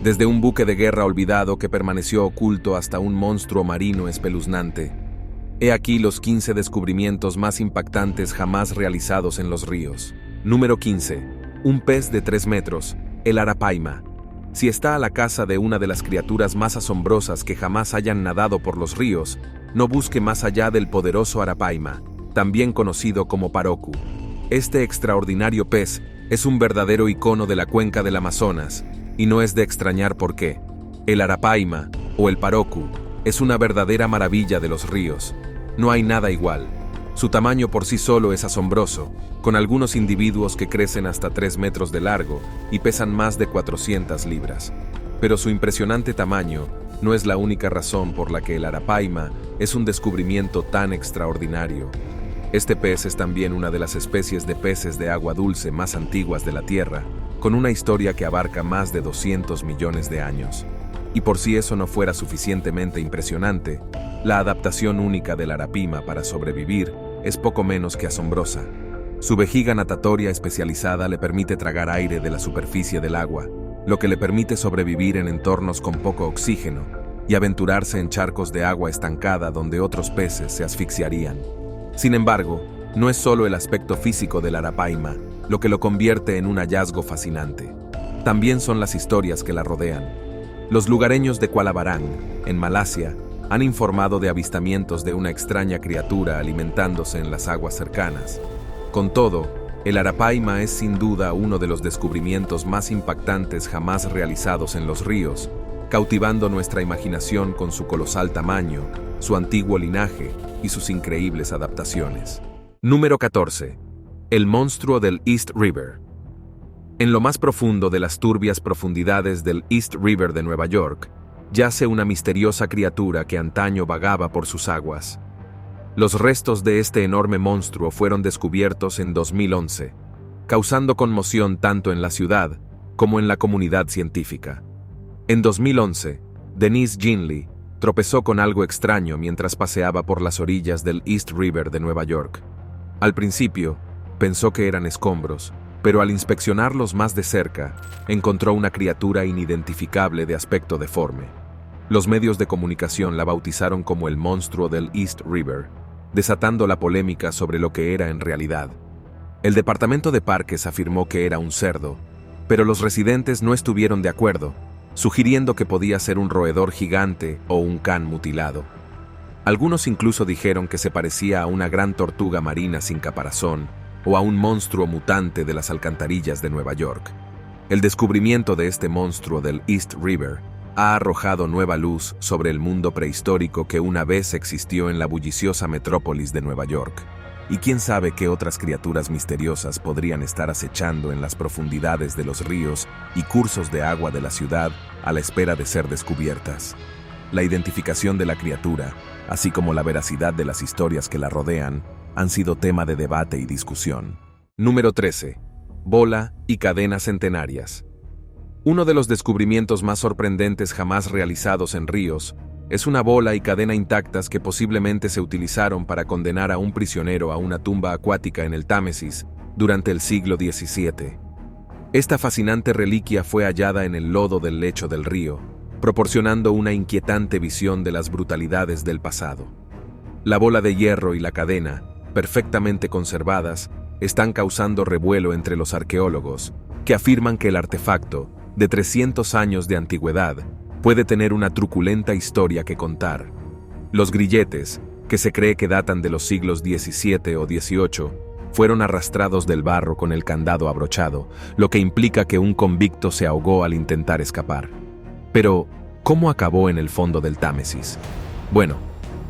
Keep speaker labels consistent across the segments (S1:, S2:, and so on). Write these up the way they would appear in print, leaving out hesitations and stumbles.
S1: desde un buque de guerra olvidado que permaneció oculto hasta un monstruo marino espeluznante. He aquí los 15 descubrimientos más impactantes jamás realizados en los ríos. Número 15. Un pez de 3 metros, el arapaima. Si está a la caza de una de las criaturas más asombrosas que jamás hayan nadado por los ríos, no busque más allá del poderoso arapaima, también conocido como parocu. Este extraordinario pez es un verdadero icono de la cuenca del Amazonas, y no es de extrañar por qué. El arapaima, o el parocu, es una verdadera maravilla de los ríos. No hay nada igual. Su tamaño por sí solo es asombroso, con algunos individuos que crecen hasta 3 metros de largo y pesan más de 400 libras. Pero su impresionante tamaño no es la única razón por la que el arapaima es un descubrimiento tan extraordinario. Este pez es también una de las especies de peces de agua dulce más antiguas de la Tierra, con una historia que abarca más de 200 millones de años. Y por si eso no fuera suficientemente impresionante, la adaptación única del arapaima para sobrevivir es poco menos que asombrosa. Su vejiga natatoria especializada le permite tragar aire de la superficie del agua, lo que le permite sobrevivir en entornos con poco oxígeno y aventurarse en charcos de agua estancada donde otros peces se asfixiarían. Sin embargo, no es solo el aspecto físico del arapaima lo que lo convierte en un hallazgo fascinante. También son las historias que la rodean. Los lugareños de Kuala Barang, en Malasia, han informado de avistamientos de una extraña criatura alimentándose en las aguas cercanas. Con todo, el arapaima es sin duda uno de los descubrimientos más impactantes jamás realizados en los ríos, cautivando nuestra imaginación con su colosal tamaño, su antiguo linaje y sus increíbles adaptaciones. Número 14. El monstruo del East River. En lo más profundo de las turbias profundidades del East River de Nueva York, yace una misteriosa criatura que antaño vagaba por sus aguas. Los restos de este enorme monstruo fueron descubiertos en 2011, causando conmoción tanto en la ciudad como en la comunidad científica. En 2011, Denise Ginley tropezó con algo extraño mientras paseaba por las orillas del East River de Nueva York. Al principio, pensó que eran escombros, pero al inspeccionarlos más de cerca, encontró una criatura inidentificable de aspecto deforme. Los medios de comunicación la bautizaron como el monstruo del East River, desatando la polémica sobre lo que era en realidad. El Departamento de Parques afirmó que era un cerdo, pero los residentes no estuvieron de acuerdo, sugiriendo que podía ser un roedor gigante o un can mutilado. Algunos incluso dijeron que se parecía a una gran tortuga marina sin caparazón o a un monstruo mutante de las alcantarillas de Nueva York. El descubrimiento de este monstruo del East River ha arrojado nueva luz sobre el mundo prehistórico que una vez existió en la bulliciosa metrópolis de Nueva York. Y quién sabe qué otras criaturas misteriosas podrían estar acechando en las profundidades de los ríos y cursos de agua de la ciudad a la espera de ser descubiertas. La identificación de la criatura, así como la veracidad de las historias que la rodean, han sido tema de debate y discusión. Número 13. Bola y cadenas centenarias. Uno de los descubrimientos más sorprendentes jamás realizados en ríos es una bola y cadena intactas que posiblemente se utilizaron para condenar a un prisionero a una tumba acuática en el Támesis durante el siglo XVII. Esta fascinante reliquia fue hallada en el lodo del lecho del río, proporcionando una inquietante visión de las brutalidades del pasado. La bola de hierro y la cadena, perfectamente conservadas, están causando revuelo entre los arqueólogos, que afirman que el artefacto, de 300 años de antigüedad, puede tener una truculenta historia que contar. Los grilletes, que se cree que datan de los siglos XVII o XVIII, fueron arrastrados del barro con el candado abrochado, lo que implica que un convicto se ahogó al intentar escapar. Pero, ¿cómo acabó en el fondo del Támesis? Bueno,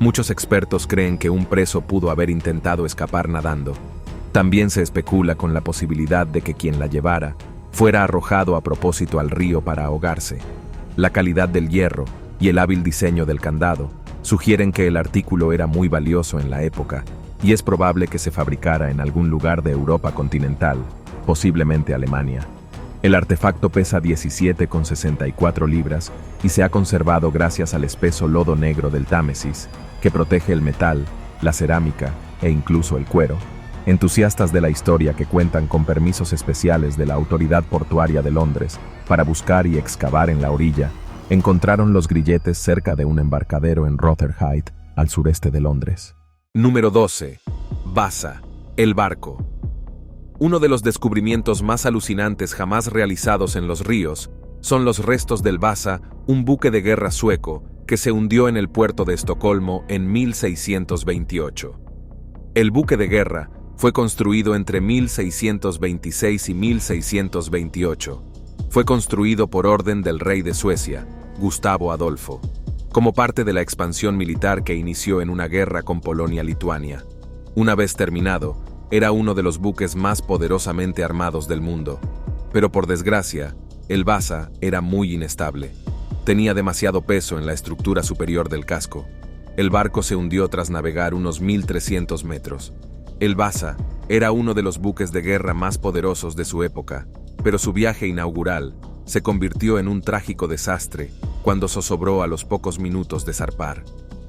S1: muchos expertos creen que un preso pudo haber intentado escapar nadando. También se especula con la posibilidad de que quien la llevara fuera arrojado a propósito al río para ahogarse. La calidad del hierro y el hábil diseño del candado sugieren que el artículo era muy valioso en la época y es probable que se fabricara en algún lugar de Europa continental, posiblemente Alemania. El artefacto pesa 17,64 libras y se ha conservado gracias al espeso lodo negro del Támesis, que protege el metal, la cerámica e incluso el cuero. Entusiastas de la historia que cuentan con permisos especiales de la Autoridad Portuaria de Londres para buscar y excavar en la orilla, encontraron los grilletes cerca de un embarcadero en Rotherhithe, al sureste de Londres. Número 12. Vasa, el barco. Uno de los descubrimientos más alucinantes jamás realizados en los ríos son los restos del Vasa, un buque de guerra sueco que se hundió en el puerto de Estocolmo en 1628. El buque de guerra fue construido entre 1626 y 1628. Fue construido por orden del rey de Suecia, Gustavo Adolfo, como parte de la expansión militar que inició en una guerra con Polonia-Lituania. Una vez terminado, era uno de los buques más poderosamente armados del mundo. Pero por desgracia, el Vasa era muy inestable. Tenía demasiado peso en la estructura superior del casco. El barco se hundió tras navegar unos 1.300 metros. El Vasa era uno de los buques de guerra más poderosos de su época, pero su viaje inaugural se convirtió en un trágico desastre cuando zozobró a los pocos minutos de zarpar.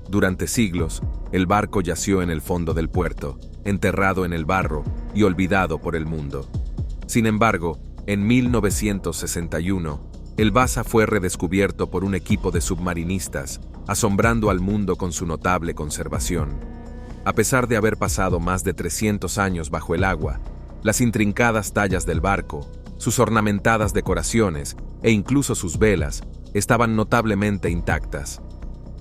S1: Durante siglos, el barco yació en el fondo del puerto, enterrado en el barro y olvidado por el mundo. Sin embargo, en 1961, el Vasa fue redescubierto por un equipo de submarinistas, asombrando al mundo con su notable conservación. A pesar de haber pasado más de 300 años bajo el agua, las intrincadas tallas del barco, sus ornamentadas decoraciones e incluso sus velas estaban notablemente intactas.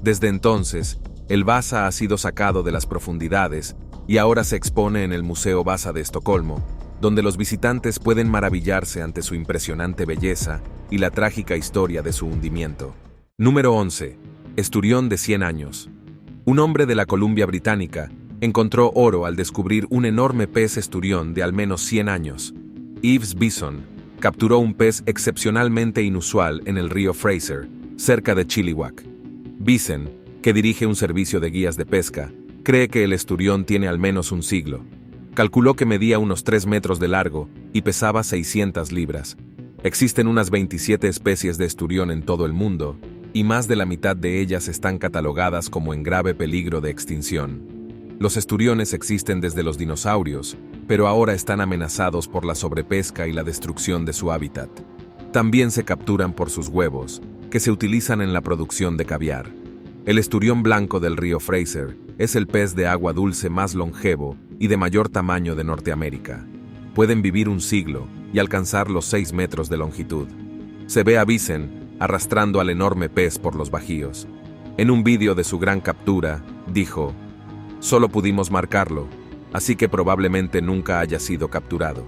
S1: Desde entonces, el Vasa ha sido sacado de las profundidades y ahora se expone en el Museo Vasa de Estocolmo, donde los visitantes pueden maravillarse ante su impresionante belleza y la trágica historia de su hundimiento. Número 11. Esturión de 100 años. Un hombre de la Columbia Británica encontró oro al descubrir un enorme pez esturión de al menos 100 años. Yves Bison capturó un pez excepcionalmente inusual en el río Fraser, cerca de Chilliwack. Bison, que dirige un servicio de guías de pesca, cree que el esturión tiene al menos un siglo. Calculó que medía unos 3 metros de largo y pesaba 600 libras. Existen unas 27 especies de esturión en todo el mundo, y más de la mitad de ellas están catalogadas como en grave peligro de extinción. Los esturiones existen desde los dinosaurios, pero ahora están amenazados por la sobrepesca y la destrucción de su hábitat. También se capturan por sus huevos, que se utilizan en la producción de caviar. El esturión blanco del río Fraser es el pez de agua dulce más longevo y de mayor tamaño de Norteamérica. Pueden vivir un siglo y alcanzar los 6 metros de longitud. Se ve a Bison arrastrando al enorme pez por los bajíos. En un vídeo de su gran captura, dijo: «Solo pudimos marcarlo, así que probablemente nunca haya sido capturado».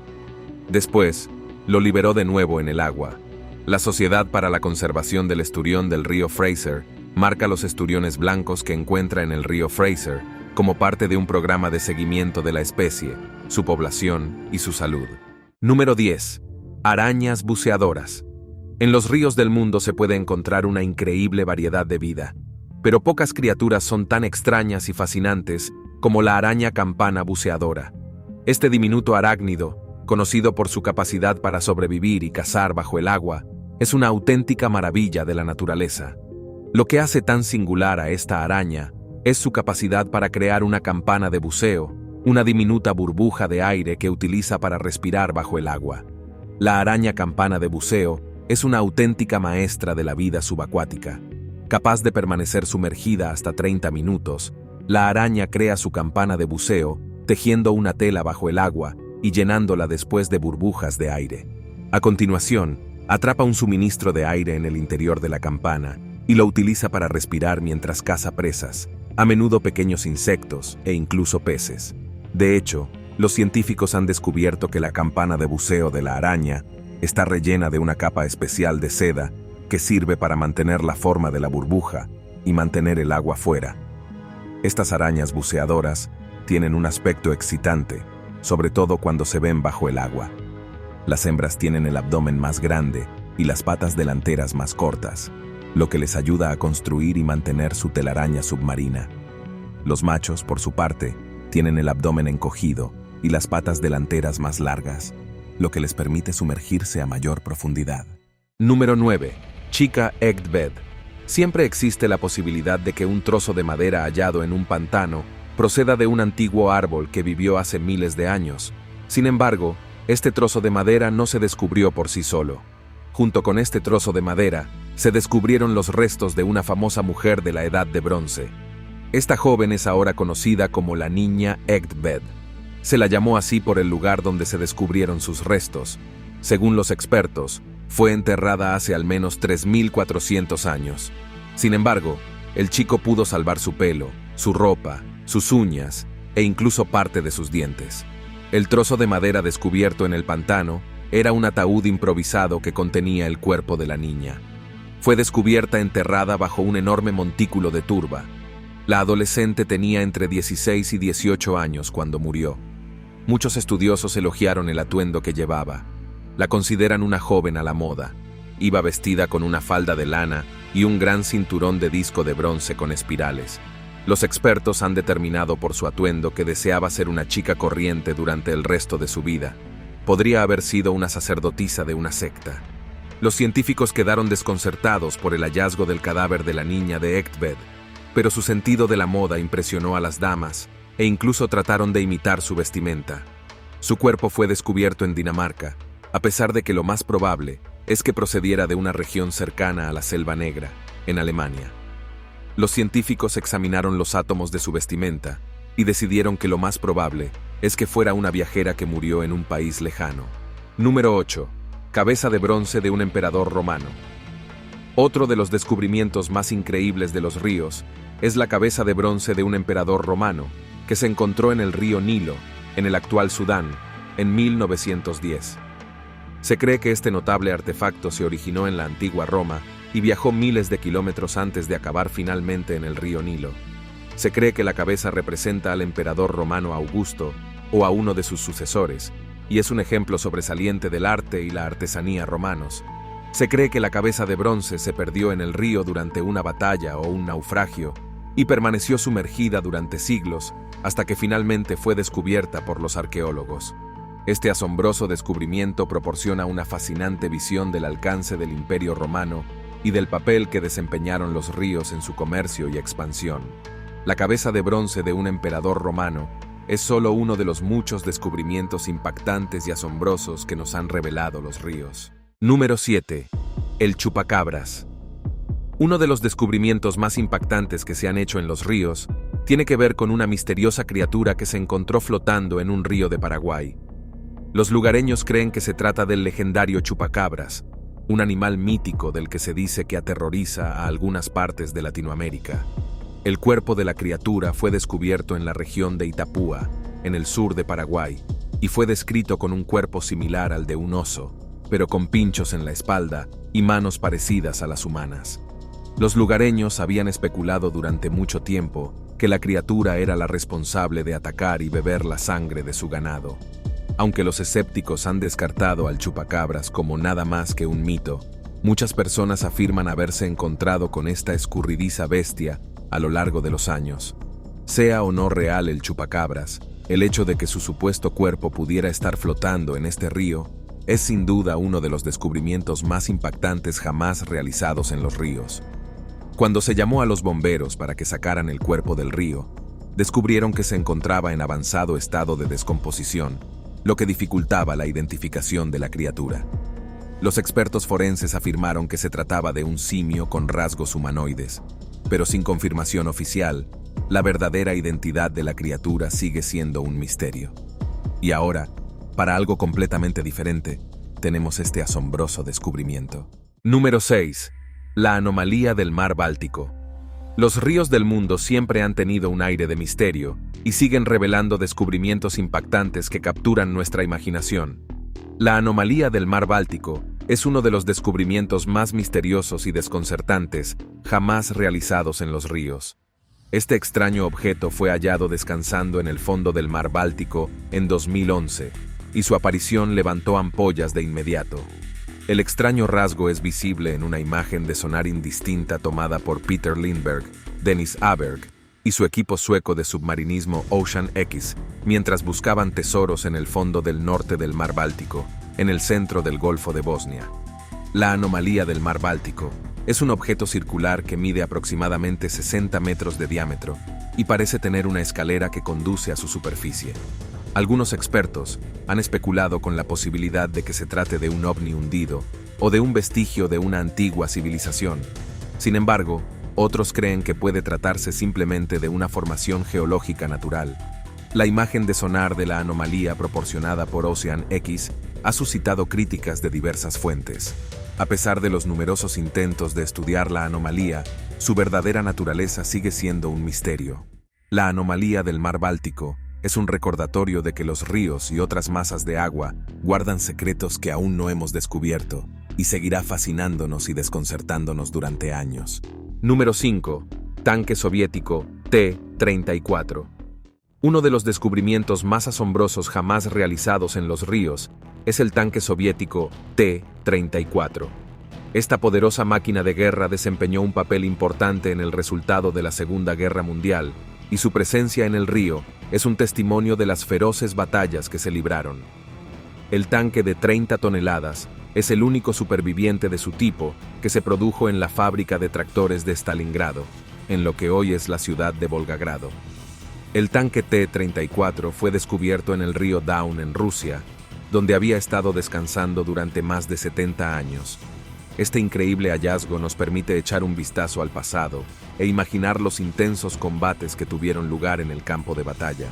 S1: Después, lo liberó de nuevo en el agua. La Sociedad para la Conservación del Esturión del río Fraser marca los esturiones blancos que encuentra en el río Fraser como parte de un programa de seguimiento de la especie, su población y su salud. Número 10. Arañas buceadoras. En los ríos del mundo se puede encontrar una increíble variedad de vida, pero pocas criaturas son tan extrañas y fascinantes como la araña campana buceadora. Este diminuto arácnido, conocido por su capacidad para sobrevivir y cazar bajo el agua, es una auténtica maravilla de la naturaleza. Lo que hace tan singular a esta araña es su capacidad para crear una campana de buceo, una diminuta burbuja de aire que utiliza para respirar bajo el agua. La araña campana de buceo es una auténtica maestra de la vida subacuática. Capaz de permanecer sumergida hasta 30 minutos, la araña crea su campana de buceo, tejiendo una tela bajo el agua y llenándola después de burbujas de aire. A continuación, atrapa un suministro de aire en el interior de la campana y lo utiliza para respirar mientras caza presas, a menudo pequeños insectos e incluso peces. De hecho, los científicos han descubierto que la campana de buceo de la araña está rellena de una capa especial de seda que sirve para mantener la forma de la burbuja y mantener el agua fuera. Estas arañas buceadoras tienen un aspecto excitante, sobre todo cuando se ven bajo el agua. Las hembras tienen el abdomen más grande y las patas delanteras más cortas, lo que les ayuda a construir y mantener su telaraña submarina. Los machos, por su parte, tienen el abdomen encogido y las patas delanteras más largas, lo que les permite sumergirse a mayor profundidad. Número 9. Chica Egged Bed. Siempre existe la posibilidad de que un trozo de madera hallado en un pantano proceda de un antiguo árbol que vivió hace miles de años. Sin embargo, este trozo de madera no se descubrió por sí solo. Junto con este trozo de madera, se descubrieron los restos de una famosa mujer de la Edad de Bronce. Esta joven es ahora conocida como la Niña Egbed. Se la llamó así por el lugar donde se descubrieron sus restos. Según los expertos, fue enterrada hace al menos 3.400 años. Sin embargo, el chico pudo salvar su pelo, su ropa, sus uñas e incluso parte de sus dientes. El trozo de madera descubierto en el pantano era un ataúd improvisado que contenía el cuerpo de la niña. Fue descubierta enterrada bajo un enorme montículo de turba. La adolescente tenía entre 16 y 18 años cuando murió. Muchos estudiosos elogiaron el atuendo que llevaba. La consideran una joven a la moda. Iba vestida con una falda de lana y un gran cinturón de disco de bronce con espirales. Los expertos han determinado por su atuendo que deseaba ser una chica corriente durante el resto de su vida. Podría haber sido una sacerdotisa de una secta. Los científicos quedaron desconcertados por el hallazgo del cadáver de la niña de Egbed, pero su sentido de la moda impresionó a las damas e incluso trataron de imitar su vestimenta. Su cuerpo fue descubierto en Dinamarca, a pesar de que lo más probable es que procediera de una región cercana a la Selva Negra, en Alemania. Los científicos examinaron los átomos de su vestimenta y decidieron que lo más probable es que fuera una viajera que murió en un país lejano. Número 8. Cabeza de bronce de un emperador romano. Otro de los descubrimientos más increíbles de los ríos es la cabeza de bronce de un emperador romano que se encontró en el río Nilo, en el actual Sudán, en 1910. Se cree que este notable artefacto se originó en la antigua Roma y viajó miles de kilómetros antes de acabar finalmente en el río Nilo. Se cree que la cabeza representa al emperador romano Augusto o a uno de sus sucesores, y es un ejemplo sobresaliente del arte y la artesanía romanos. Se cree que la cabeza de bronce se perdió en el río durante una batalla o un naufragio y permaneció sumergida durante siglos hasta que finalmente fue descubierta por los arqueólogos. Este asombroso descubrimiento proporciona una fascinante visión del alcance del Imperio Romano y del papel que desempeñaron los ríos en su comercio y expansión. La cabeza de bronce de un emperador romano es solo uno de los muchos descubrimientos impactantes y asombrosos que nos han revelado los ríos. Número 7. El chupacabras. Uno de los descubrimientos más impactantes que se han hecho en los ríos tiene que ver con una misteriosa criatura que se encontró flotando en un río de Paraguay. Los lugareños creen que se trata del legendario chupacabras, un animal mítico del que se dice que aterroriza a algunas partes de Latinoamérica. El cuerpo de la criatura fue descubierto en la región de Itapúa, en el sur de Paraguay, y fue descrito con un cuerpo similar al de un oso, pero con pinchos en la espalda y manos parecidas a las humanas. Los lugareños habían especulado durante mucho tiempo que la criatura era la responsable de atacar y beber la sangre de su ganado. Aunque los escépticos han descartado al chupacabras como nada más que un mito, muchas personas afirman haberse encontrado con esta escurridiza bestia a lo largo de los años. Sea o no real el chupacabras, el hecho de que su supuesto cuerpo pudiera estar flotando en este río es sin duda uno de los descubrimientos más impactantes jamás realizados en los ríos. Cuando se llamó a los bomberos para que sacaran el cuerpo del río, descubrieron que se encontraba en avanzado estado de descomposición, lo que dificultaba la identificación de la criatura. Los expertos forenses afirmaron que se trataba de un simio con rasgos humanoides, pero sin confirmación oficial, la verdadera identidad de la criatura sigue siendo un misterio. Y ahora, para algo completamente diferente, tenemos este asombroso descubrimiento. Número 6. La anomalía del mar Báltico. Los ríos del mundo siempre han tenido un aire de misterio y siguen revelando descubrimientos impactantes que capturan nuestra imaginación. La anomalía del mar Báltico es uno de los descubrimientos más misteriosos y desconcertantes jamás realizados en los ríos. Este extraño objeto fue hallado descansando en el fondo del mar Báltico en 2011, y su aparición levantó ampollas de inmediato. El extraño rasgo es visible en una imagen de sonar indistinta tomada por Peter Lindberg, Dennis Aberg y su equipo sueco de submarinismo Ocean X, mientras buscaban tesoros en el fondo del norte del mar Báltico, en el centro del Golfo de Bosnia. La anomalía del mar Báltico Es un objeto circular que mide aproximadamente 60 metros de diámetro y parece tener una escalera que conduce a su superficie. Algunos expertos han especulado con la posibilidad de que se trate de un ovni hundido o de un vestigio de una antigua civilización. Sin embargo, otros creen que puede tratarse simplemente de una formación geológica natural. La imagen de sonar de la anomalía proporcionada por Ocean X ha suscitado críticas de diversas fuentes. A pesar de los numerosos intentos de estudiar la anomalía, su verdadera naturaleza sigue siendo un misterio. La anomalía del mar Báltico es un recordatorio de que los ríos y otras masas de agua guardan secretos que aún no hemos descubierto y seguirá fascinándonos y desconcertándonos durante años. Número 5. Tanque soviético T-34. Uno de los descubrimientos más asombrosos jamás realizados en los ríos es el tanque soviético T-34. Esta poderosa máquina de guerra desempeñó un papel importante en el resultado de la Segunda Guerra Mundial, y su presencia en el río es un testimonio de las feroces batallas que se libraron. El tanque de 30 toneladas es el único superviviente de su tipo que se produjo en la fábrica de tractores de Stalingrado, en lo que hoy es la ciudad de Volgogrado. El tanque T-34 fue descubierto en el río Don en Rusia, donde había estado descansando durante más de 70 años. Este increíble hallazgo nos permite echar un vistazo al pasado e imaginar los intensos combates que tuvieron lugar en el campo de batalla.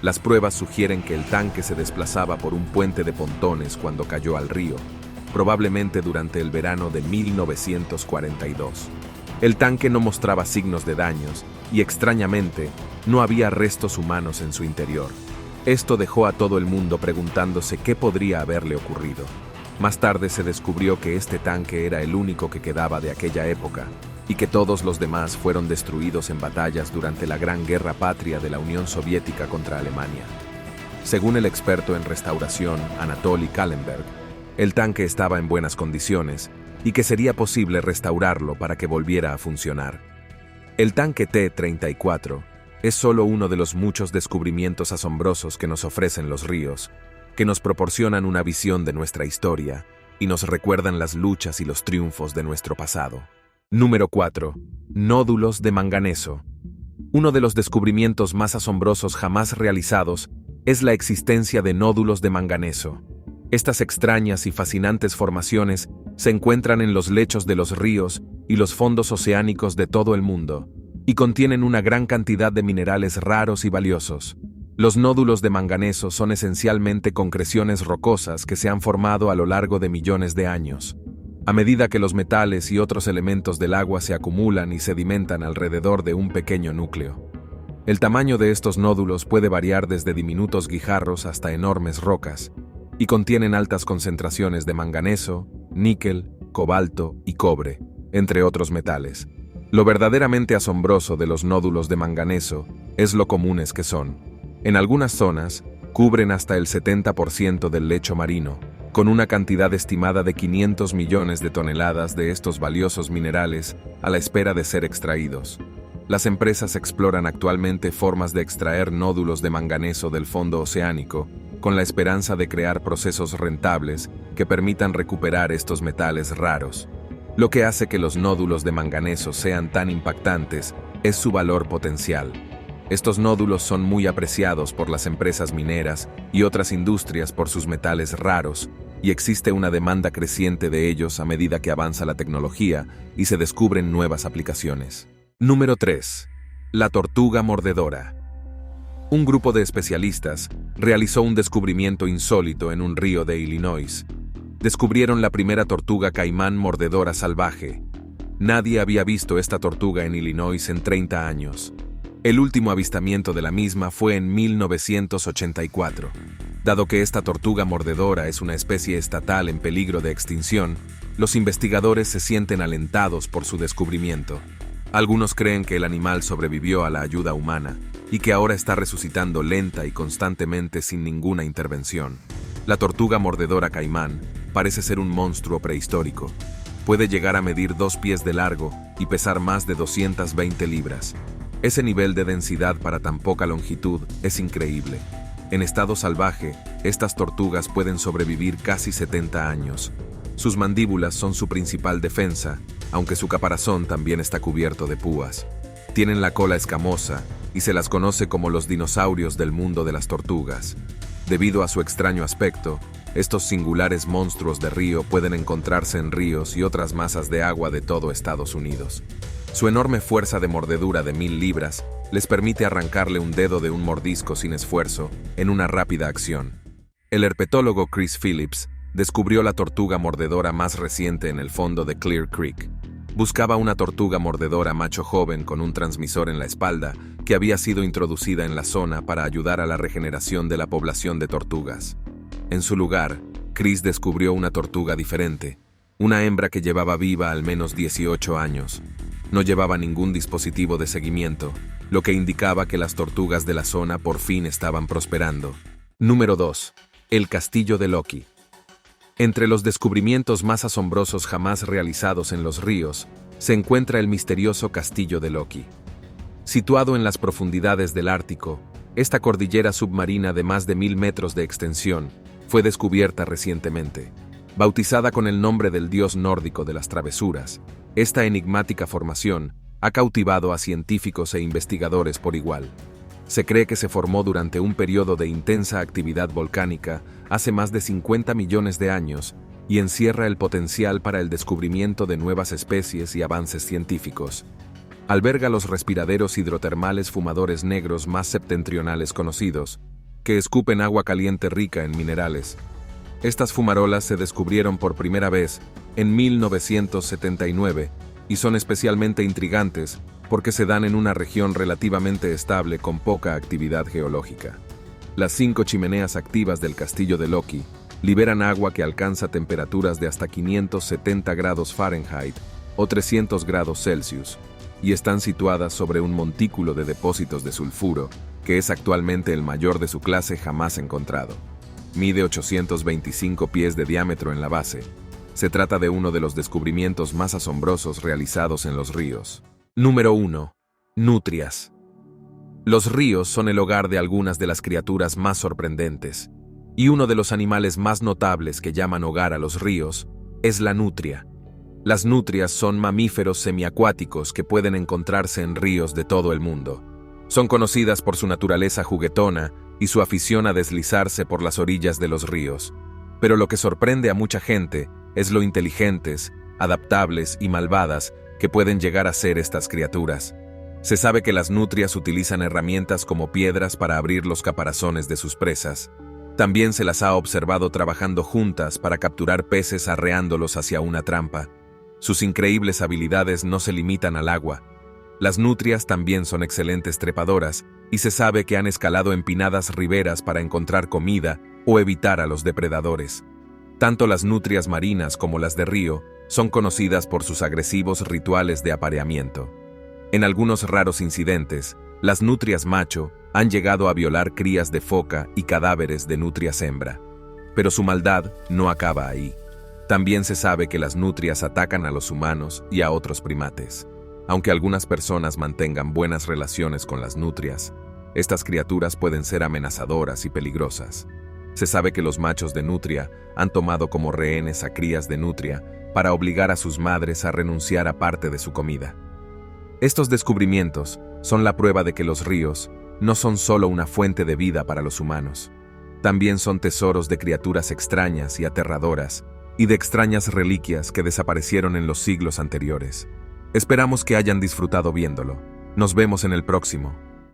S1: Las pruebas sugieren que el tanque se desplazaba por un puente de pontones cuando cayó al río, probablemente durante el verano de 1942. El tanque no mostraba signos de daños y, extrañamente, no había restos humanos en su interior. Esto dejó a todo el mundo preguntándose qué podría haberle ocurrido. Más tarde se descubrió que este tanque era el único que quedaba de aquella época y que todos los demás fueron destruidos en batallas durante la Gran Guerra Patria de la Unión Soviética contra Alemania. Según el experto en restauración Anatoly Kallenberg, el tanque estaba en buenas condiciones y que sería posible restaurarlo para que volviera a funcionar. El tanque T-34 es solo uno de los muchos descubrimientos asombrosos que nos ofrecen los ríos, que nos proporcionan una visión de nuestra historia y nos recuerdan las luchas y los triunfos de nuestro pasado. Número 4. Nódulos de manganeso. Uno de los descubrimientos más asombrosos jamás realizados es la existencia de nódulos de manganeso. Estas extrañas y fascinantes formaciones se encuentran en los lechos de los ríos y los fondos oceánicos de todo el mundo, y contienen una gran cantidad de minerales raros y valiosos. Los nódulos de manganeso son esencialmente concreciones rocosas que se han formado a lo largo de millones de años. A medida que los metales y otros elementos del agua se acumulan y sedimentan alrededor de un pequeño núcleo. El tamaño de estos nódulos puede variar desde diminutos guijarros hasta enormes rocas, y contienen altas concentraciones de manganeso, níquel, cobalto y cobre, entre otros metales. Lo verdaderamente asombroso de los nódulos de manganeso es lo comunes que son. En algunas zonas, cubren hasta el 70% del lecho marino, con una cantidad estimada de 500 millones de toneladas de estos valiosos minerales a la espera de ser extraídos. Las empresas exploran actualmente formas de extraer nódulos de manganeso del fondo oceánico, con la esperanza de crear procesos rentables que permitan recuperar estos metales raros. Lo que hace que los nódulos de manganeso sean tan impactantes es su valor potencial. Estos nódulos son muy apreciados por las empresas mineras y otras industrias por sus metales raros, y existe una demanda creciente de ellos a medida que avanza la tecnología y se descubren nuevas aplicaciones. Número 3. La tortuga mordedora. Un grupo de especialistas realizó un descubrimiento insólito en un río de Illinois. Descubrieron la primera tortuga caimán mordedora salvaje. Nadie había visto esta tortuga en Illinois en 30 años. El último avistamiento de la misma fue en 1984. Dado que esta tortuga mordedora es una especie estatal en peligro de extinción, los investigadores se sienten alentados por su descubrimiento. Algunos creen que el animal sobrevivió a la ayuda humana y que ahora está resucitando lenta y constantemente sin ninguna intervención. La tortuga mordedora caimán parece ser un monstruo prehistórico. Puede llegar a medir 2 pies de largo y pesar más de 220 libras. Ese nivel de densidad para tan poca longitud es increíble. En estado salvaje, estas tortugas pueden sobrevivir casi 70 años. Sus mandíbulas son su principal defensa, aunque su caparazón también está cubierto de púas. Tienen la cola escamosa y se las conoce como los dinosaurios del mundo de las tortugas. Debido a su extraño aspecto, estos singulares monstruos de río pueden encontrarse en ríos y otras masas de agua de todo Estados Unidos. Su enorme fuerza de mordedura de 1000 libras les permite arrancarle un dedo de un mordisco sin esfuerzo en una rápida acción. El herpetólogo Chris Phillips descubrió la tortuga mordedora más reciente en el fondo de Clear Creek. Buscaba una tortuga mordedora macho joven con un transmisor en la espalda que había sido introducida en la zona para ayudar a la regeneración de la población de tortugas. En su lugar, Chris descubrió una tortuga diferente, una hembra que llevaba viva al menos 18 años. No llevaba ningún dispositivo de seguimiento, lo que indicaba que las tortugas de la zona por fin estaban prosperando. Número 2. El castillo de Loki. Entre los descubrimientos más asombrosos jamás realizados en los ríos, se encuentra el misterioso castillo de Loki. Situado en las profundidades del Ártico, esta cordillera submarina de más de 1000 metros de extensión fue descubierta recientemente. Bautizada con el nombre del dios nórdico de las travesuras, esta enigmática formación ha cautivado a científicos e investigadores por igual. Se cree que se formó durante un periodo de intensa actividad volcánica hace más de 50 millones de años y encierra el potencial para el descubrimiento de nuevas especies y avances científicos. Alberga los respiraderos hidrotermales fumadores negros más septentrionales conocidos, que escupen agua caliente rica en minerales. Estas fumarolas se descubrieron por primera vez en 1979 y son especialmente intrigantes porque se dan en una región relativamente estable con poca actividad geológica. Las 5 chimeneas activas del castillo de Loki liberan agua que alcanza temperaturas de hasta 570 grados Fahrenheit o 300 grados Celsius, y están situadas sobre un montículo de depósitos de sulfuro, que es actualmente el mayor de su clase jamás encontrado. Mide 825 pies de diámetro en la base. Se trata de uno de los descubrimientos más asombrosos realizados en los ríos. Número 1. Nutrias. Los ríos son el hogar de algunas de las criaturas más sorprendentes, y uno de los animales más notables que llaman hogar a los ríos es la nutria. Las nutrias son mamíferos semiacuáticos que pueden encontrarse en ríos de todo el mundo. Son conocidas por su naturaleza juguetona y su afición a deslizarse por las orillas de los ríos. Pero lo que sorprende a mucha gente es lo inteligentes, adaptables y malvadas que pueden llegar a ser estas criaturas. Se sabe que las nutrias utilizan herramientas como piedras para abrir los caparazones de sus presas. También se las ha observado trabajando juntas para capturar peces arreándolos hacia una trampa. Sus increíbles habilidades no se limitan al agua. Las nutrias también son excelentes trepadoras y se sabe que han escalado empinadas riberas para encontrar comida o evitar a los depredadores. Tanto las nutrias marinas como las de río son conocidas por sus agresivos rituales de apareamiento. En algunos raros incidentes, las nutrias macho han llegado a violar crías de foca y cadáveres de nutrias hembra. Pero su maldad no acaba ahí. También se sabe que las nutrias atacan a los humanos y a otros primates. Aunque algunas personas mantengan buenas relaciones con las nutrias, estas criaturas pueden ser amenazadoras y peligrosas. Se sabe que los machos de nutria han tomado como rehenes a crías de nutria para obligar a sus madres a renunciar a parte de su comida. Estos descubrimientos son la prueba de que los ríos no son solo una fuente de vida para los humanos. También son tesoros de criaturas extrañas y aterradoras, y de extrañas reliquias que desaparecieron en los siglos anteriores. Esperamos que hayan disfrutado viéndolo. Nos vemos en el próximo.